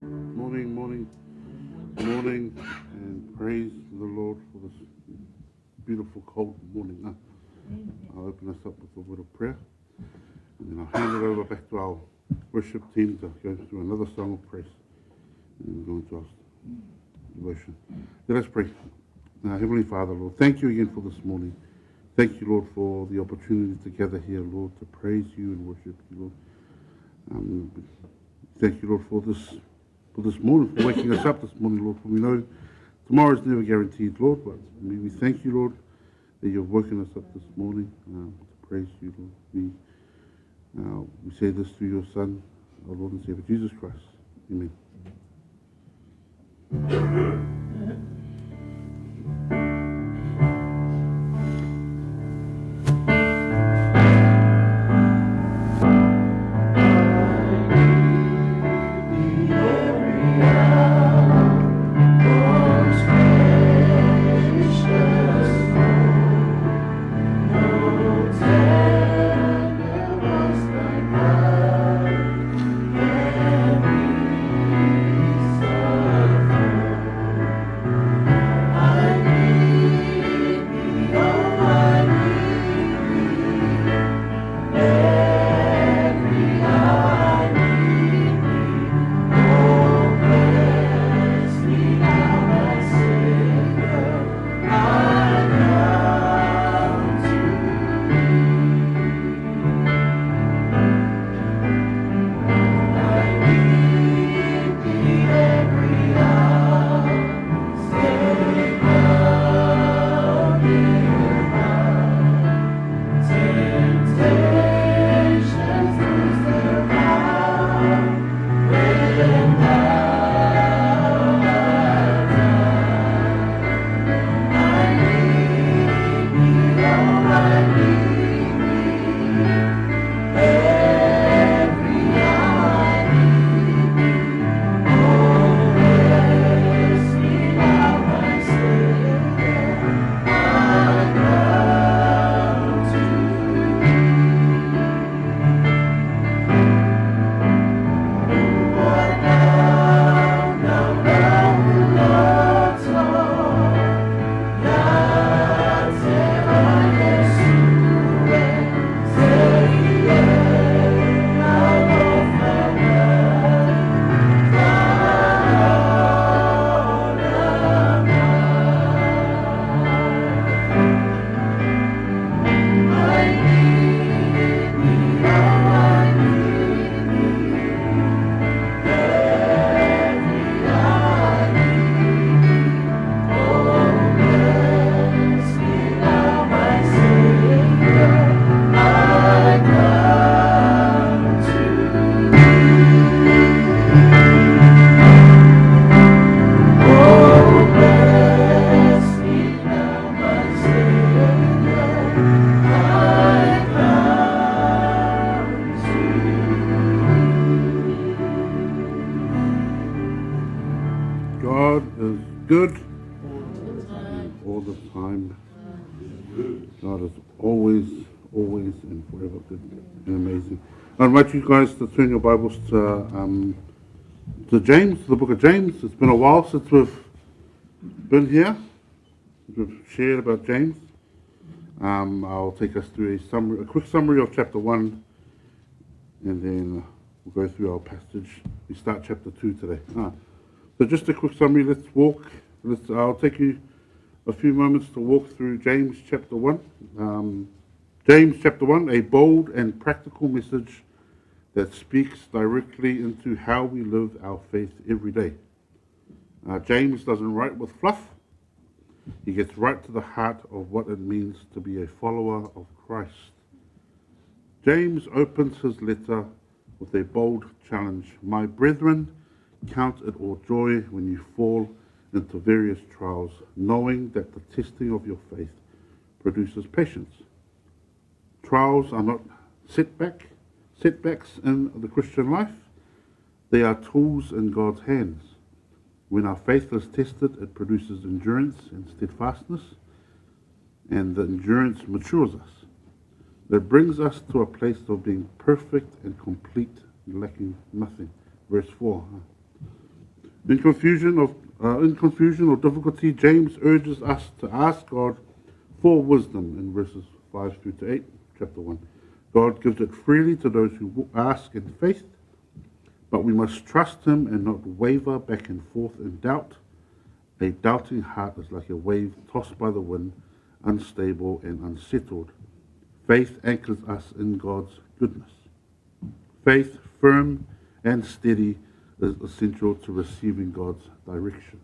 Morning, morning, morning, and praise the Lord for this beautiful cold morning. I'll open us up with a word of prayer, and then I'll hand it over back to our worship team to go through another song of praise, and then we'll go into our devotion. Let us pray. Heavenly Father, Lord, thank you again for this morning. Thank you, Lord, for the opportunity to gather here, Lord, to praise you and worship you, Lord. Thank you, Lord, for this morning, for waking us up this morning, Lord, for we know tomorrow is never guaranteed, Lord, but we thank you, Lord, that you've woken us up this morning to praise you, Lord. We say this through your Son, our Lord and Savior, Jesus Christ. Amen. God is good all the time. God is always, always, and forever good and amazing. I invite you guys to turn your Bibles to James, the book of James. It's been a while since we've been here. We've shared about James. I'll take us through a quick summary of chapter 1, and then we'll go through our passage. We start chapter 2 today. So just a quick summary. I'll take you a few moments to walk through James chapter 1. James chapter 1, a bold and practical message that speaks directly into how we live our faith every day. James doesn't write with fluff. He gets right to the heart of what it means to be a follower of Christ. James opens his letter with a bold challenge. My brethren, count it all joy when you fall into various trials, knowing that the testing of your faith produces patience. Trials are not setbacks in the Christian life. They are tools in God's hands. When our faith is tested, it produces endurance and steadfastness, and the endurance matures us. It brings us to a place of being perfect and complete, lacking nothing. Verse 4. In confusion or difficulty, James urges us to ask God for wisdom in verses 5 through to 8, chapter 1. God gives it freely to those who ask in faith, but we must trust him and not waver back and forth in doubt. A doubting heart is like a wave tossed by the wind, unstable and unsettled. Faith anchors us in God's goodness. Faith, firm and steady, is essential to receiving God's direction.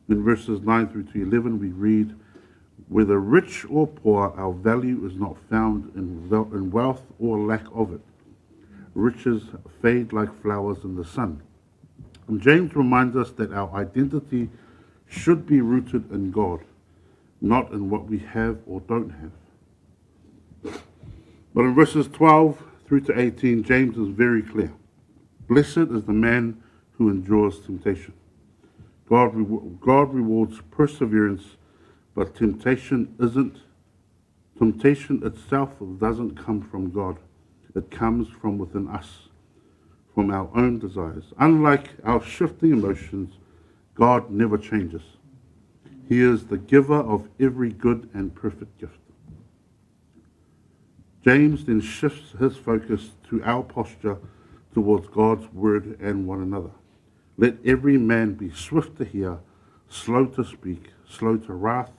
In verses 9 through to 11, we read, whether rich or poor, our value is not found in wealth or lack of it. Riches fade like flowers in the sun. And James reminds us that our identity should be rooted in God, not in what we have or don't have. But in verses 12 through to 18, James is very clear. Blessed is the man who endures temptation. God rewards perseverance, but temptation itself doesn't come from God. It comes from within us, from our own desires. Unlike our shifting emotions, God never changes. He is the giver of every good and perfect gift. James then shifts his focus to our posture towards God's word and one another. Let every man be swift to hear, slow to speak, slow to wrath,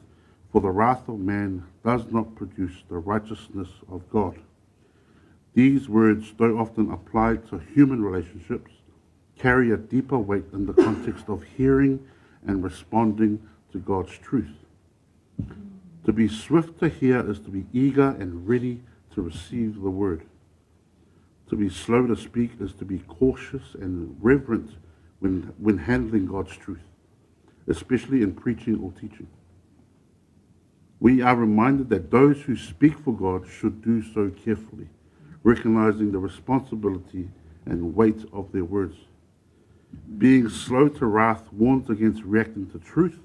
for the wrath of man does not produce the righteousness of God. These words, though often applied to human relationships, carry a deeper weight in the context of hearing and responding to God's truth. To be swift to hear is to be eager and ready to receive the word. To be slow to speak is to be cautious and reverent when handling God's truth, especially in preaching or teaching. We are reminded that those who speak for God should do so carefully, recognizing the responsibility and weight of their words. Being slow to wrath warns against reacting to truth,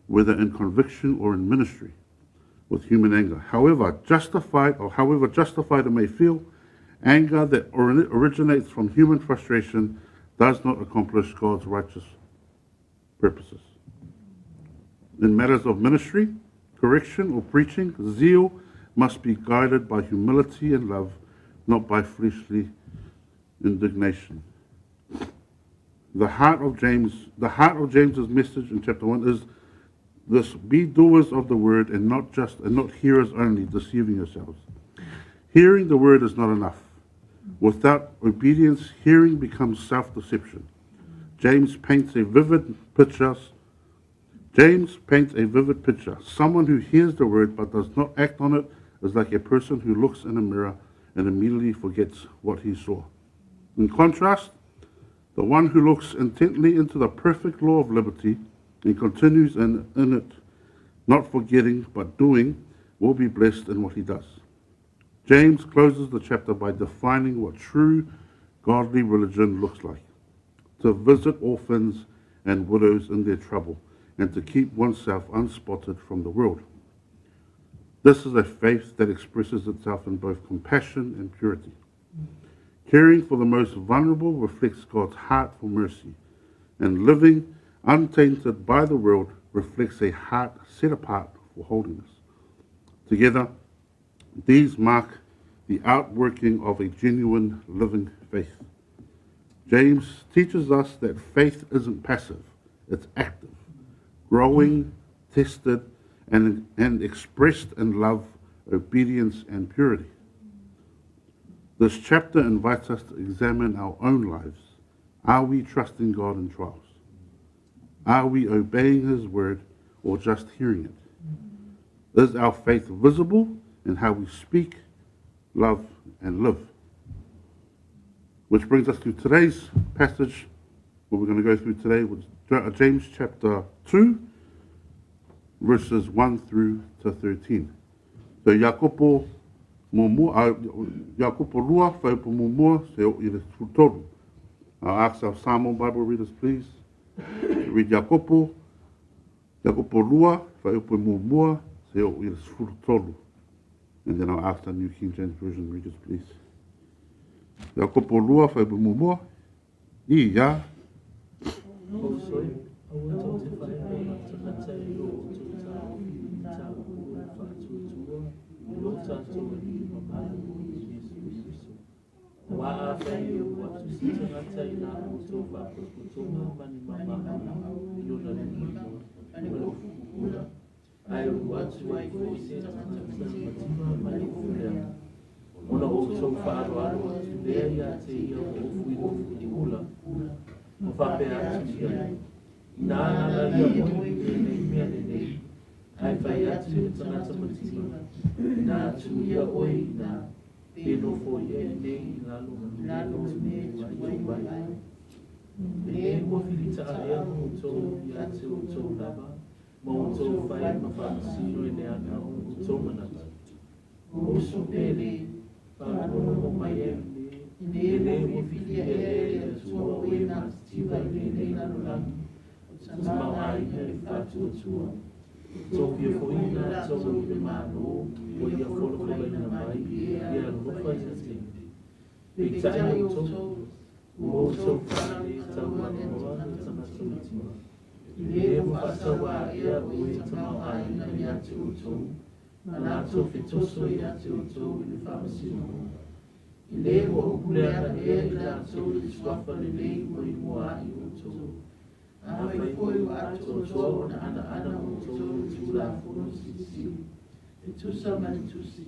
whether in conviction or in ministry, with human anger. However justified it may feel, anger that originates from human frustration does not accomplish God's righteous purposes. In matters of ministry, correction, or preaching, zeal must be guided by humility and love, not by fleshly indignation. The heart of James's message in chapter 1 is this: be doers of the word and not hearers only, deceiving yourselves. Hearing the word is not enough. Without obedience, hearing becomes self-deception. James paints a vivid picture. Someone who hears the word but does not act on it is like a person who looks in a mirror and immediately forgets what he saw. In contrast, the one who looks intently into the perfect law of liberty and continues in it, not forgetting but doing, will be blessed in what he does. James closes the chapter by defining what true godly religion looks like: to visit orphans and widows in their trouble, and to keep oneself unspotted from the world. This is a faith that expresses itself in both compassion and purity. Caring for the most vulnerable reflects God's heart for mercy, and living untainted by the world reflects a heart set apart for holiness. Together, these mark the outworking of a genuine living faith. James teaches us that faith isn't passive, it's active, growing, tested, and expressed in love, obedience, and purity. This chapter invites us to examine our own lives. Are we trusting God in trials? Are we obeying his word or just hearing it? Is our faith visible in how we speak, love, and live? Which brings us to today's passage, what we're going to go through today, which is James chapter 2, verses 1 through to 13. So Yakopo lua whaupo mumua se o ire tutoru. I'll ask our Samoan Bible readers, please. Read Yakopo lua whaupo mumua se o ire tutoru. And then I'll ask the New King James Version readers, please. Yakopo lua whaupo mumua I ya Wa whai o watu si tangata i nā o tō whakotonga mani mamaha i ona rungi mo mani o fukura. Ai o watu ai fo se tangata matima mani o furea. Ona o tō whaaro aro atu lea i a te ia o fui o fui ula. O whape atu i ai. Nā nara ia mo i nei mea nei. Ai whai atu i tangata matima. Nā atu ia oi nā. Peno fo ia nei lalo me tuai vai. E mo filita ea mo tō ia te o tō lava. Mo tō whai ma whamasino e ne ana o tō manata. O supele, whakarono mo mai e ne mo fili e tua o e nā tiva i nei lalo langi. Tamau ai e whatu o tua. Tōpia fo ina tō i me mano, o ia wholokola ina mai, ia lofa ina tende. Pei tai o tō, o tō whare tau anoa na tangata matima. I mo whatawa ia o e tamau ai na i ate o tō, na nā tō whetoso i ate o tō i le whamasino. I le o ukulea e i nā tō i swafa le lei o i moa i o tō. Awai foi o ato o tō na ana o tō tu la fono sisi. E tusa mani tusi.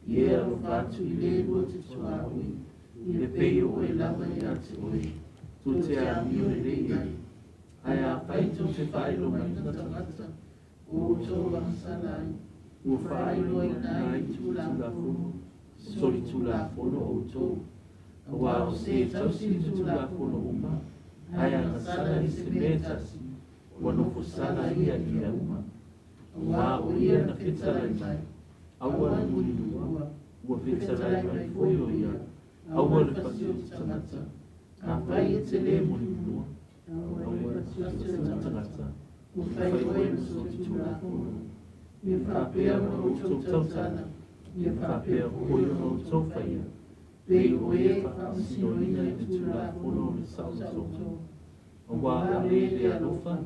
I e alo whatu i le rua te tua oi. I le pei o e lava i ate oi. Tu te a mio e rei ai. Ai a whaito te whailo mai na tangata. O tō wangsalai. O whailo i nai tu la fono. Sori tu la fono o tō. A wā o se tausi tu la fono uma. Ai ana sala i se metasi, wano fo sala ia i a uma. Wā o ia na whetalai mai, aua ni muni nua, ua whetalai mai foi o ia, aua le pasi o tangata, a whai e te le muni nua, aua le pasi o tangata, ua whai oe na so ti tula kono. Ia whapea o tau tautana, ia whapea o no tau whaia. Pei o e whakasino ina i te tula kono le sauso. O wā o le alofa,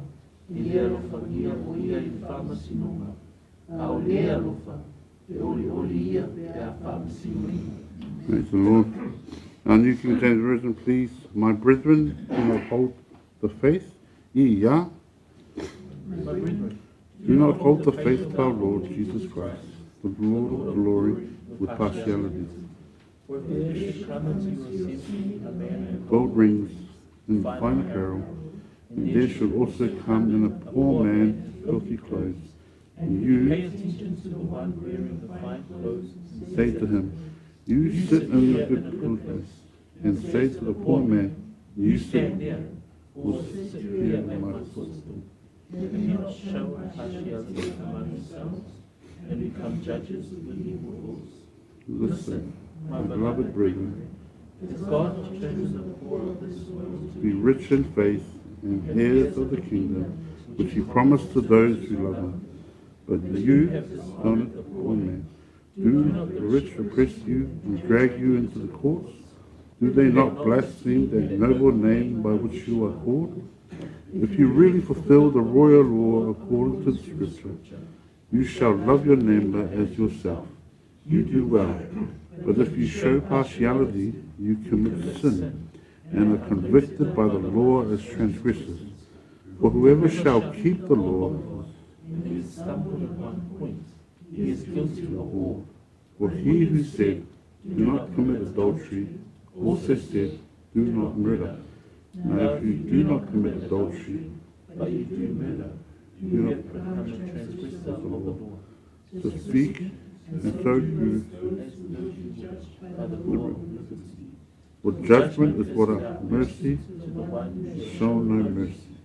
i le alofa ia o ia i whamasinonga. A o le alofa, e oli ia pe a whamasino ina. Praise the Lord. Our New King James Version, please. My brethren, do not hold the faith. Ia. Do not hold the faith of our Lord Jesus Christ, the Lord of glory, with partiality. Gold rings and fine apparel, and there should also come in a poor man filthy clothes. And you say to him, you sit in the good place, and say to the poor man, you sit here in my footstool. And show partiality among yourselves, and become judges of the evil. Listen, my beloved brethren, it is God who chooses the poor of this world to be rich in faith and heirs of the kingdom, which he promised to those who love him. But you don't, the poor man. Do the rich oppress you and drag you into the courts? Do they not blaspheme the noble name by which you are called? If you really fulfill the royal law according to the scripture, you shall love your neighbor as yourself. You do well. But if you show partiality, you commit sin, and are convicted by the law as transgressors. For whoever shall keep the law, and he is stumbled at one point, he is guilty of all. For he who said, do not commit adultery, also said, do not murder. Now if you do not commit adultery, but you do murder, you have become a transgressor of the law. to speak, and so do. By the law of liberty. For judgment is what a mercy, show no mercy.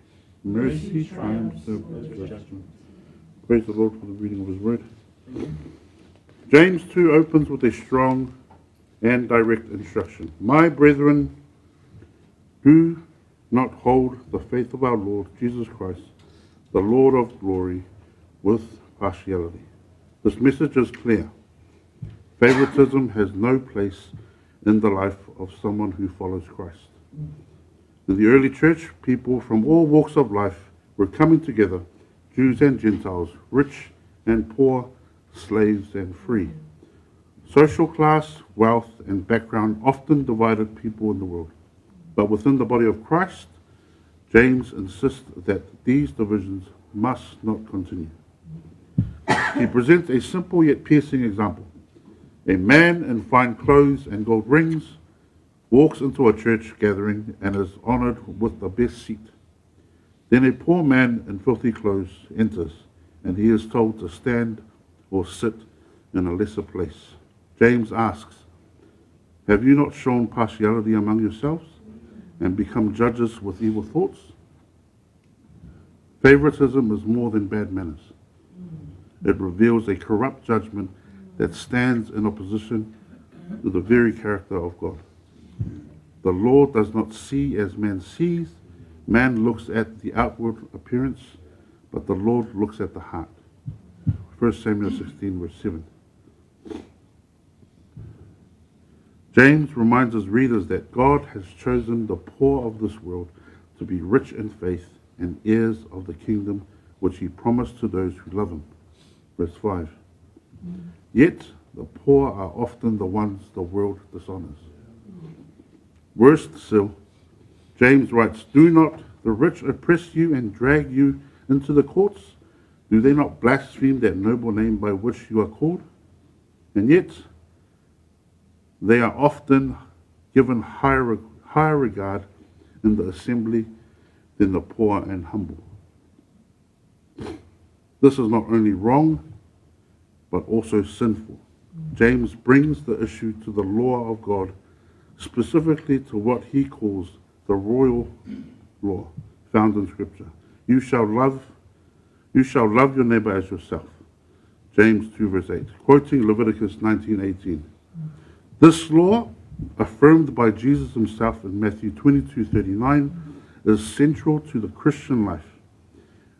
Mercy triumphs over judgment. Praise the Lord for the reading of his word. James 2 opens with a strong and direct instruction. My brethren, do not hold the faith of our Lord Jesus Christ, the Lord of glory, with partiality. This message is clear. Favoritism has no place in the life of someone who follows Christ. In the early church, people from all walks of life were coming together, Jews and Gentiles, rich and poor, slaves and free. Social class, wealth, and background often divided people in the world. But within the body of Christ, James insists that these divisions must not continue. He presents a simple yet piercing example. A man in fine clothes and gold rings walks into a church gathering and is honored with the best seat. Then a poor man in filthy clothes enters, and he is told to stand or sit in a lesser place. James asks, have you not shown partiality among yourselves and become judges with evil thoughts? Favoritism is more than bad manners. It reveals a corrupt judgment that stands in opposition to the very character of God. The Lord does not see as man sees. Man looks at the outward appearance, but the Lord looks at the heart. 1 Samuel 16, verse 7. James reminds his readers that God has chosen the poor of this world to be rich in faith and heirs of the kingdom which he promised to those who love him. Verse 5. Yet the poor are often the ones the world dishonors. Worse still, James writes, do not the rich oppress you and drag you into the courts? Do they not blaspheme that noble name by which you are called? And yet they are often given higher regard in the assembly than the poor and humble. This is not only wrong, but also sinful. James brings the issue to the law of God, specifically to what he calls the royal law found in Scripture. You shall love your neighbor as yourself. James 2 verse 8, quoting Leviticus 19:18. This law, affirmed by Jesus himself in Matthew 22:39, is central to the Christian life.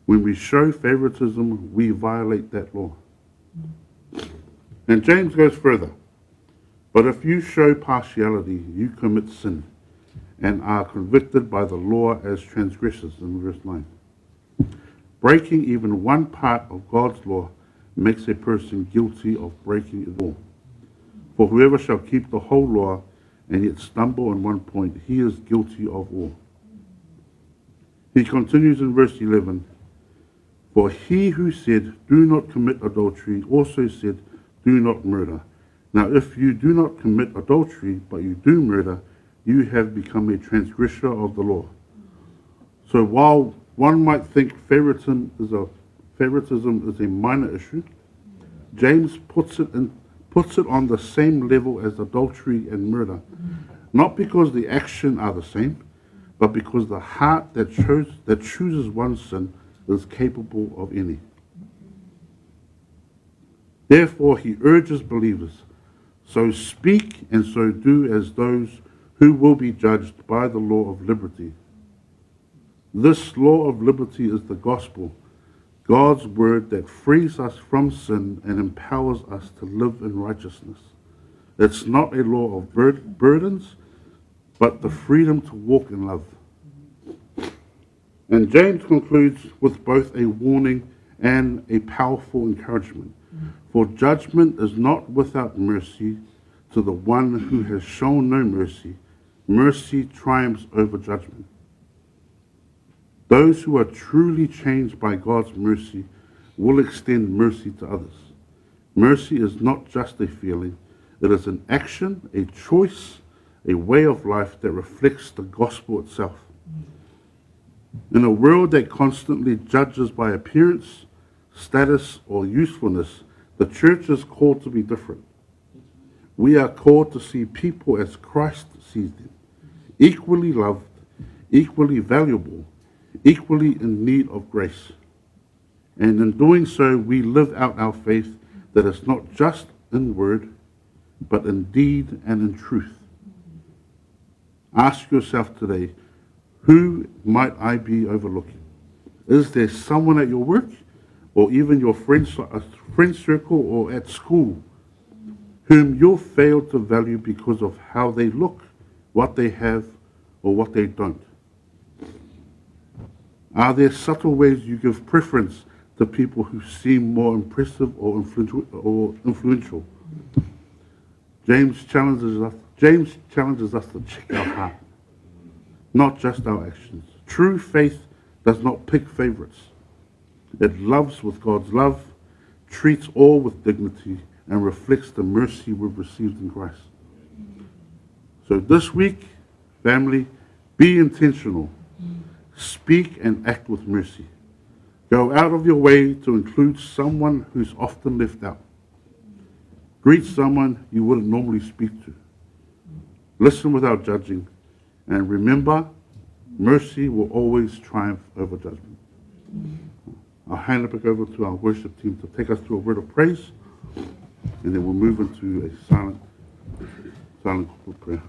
When we show favoritism, we violate that law. And James goes further. But if you show partiality, you commit sin and are convicted by the law as transgressors, in verse 9. Breaking even one part of God's law makes a person guilty of breaking it all. For whoever shall keep the whole law and yet stumble on one point, he is guilty of all. He continues in verse 11, for he who said, do not commit adultery, also said, do not murder. Now if you do not commit adultery, but you do murder, you have become a transgressor of the law. So while one might think favoritism is a minor issue, James puts it on the same level as adultery and murder, not because the action are the same, but because the heart that chooses one sin is capable of any. Therefore, he urges believers, so speak and so do as those who will be judged by the law of liberty. This law of liberty is the gospel, God's word that frees us from sin and empowers us to live in righteousness. It's not a law of burdens, but the freedom to walk in love. And James concludes with both a warning and a powerful encouragement. For judgment is not without mercy to the one who has shown no mercy. Mercy triumphs over judgment. Those who are truly changed by God's mercy will extend mercy to others. Mercy is not just a feeling, it is an action, a choice, a way of life that reflects the gospel itself. In a world that constantly judges by appearance, status, or usefulness, the church is called to be different. We are called to see people as Christ sees them, equally loved, equally valuable, equally in need of grace. And in doing so, we live out our faith that is not just in word, but in deed and in truth. Ask yourself today, who might I be overlooking? Is there someone at your work, or even your friend circle or at school, whom you'll fail to value because of how they look, what they have, or what they don't? Are there subtle ways you give preference to people who seem more impressive or influential? James challenges us to check our heart, not just our actions. True faith does not pick favorites. It loves with God's love, treats all with dignity, and reflects the mercy we've received in Christ. So this week, family, be intentional. Speak and act with mercy. Go out of your way to include someone who's often left out. Greet someone you wouldn't normally speak to. Listen without judging. And remember, mercy will always triumph over judgment. I'll hand it back over to our worship team to take us through a word of praise, and then we'll move into a silent corporate prayer.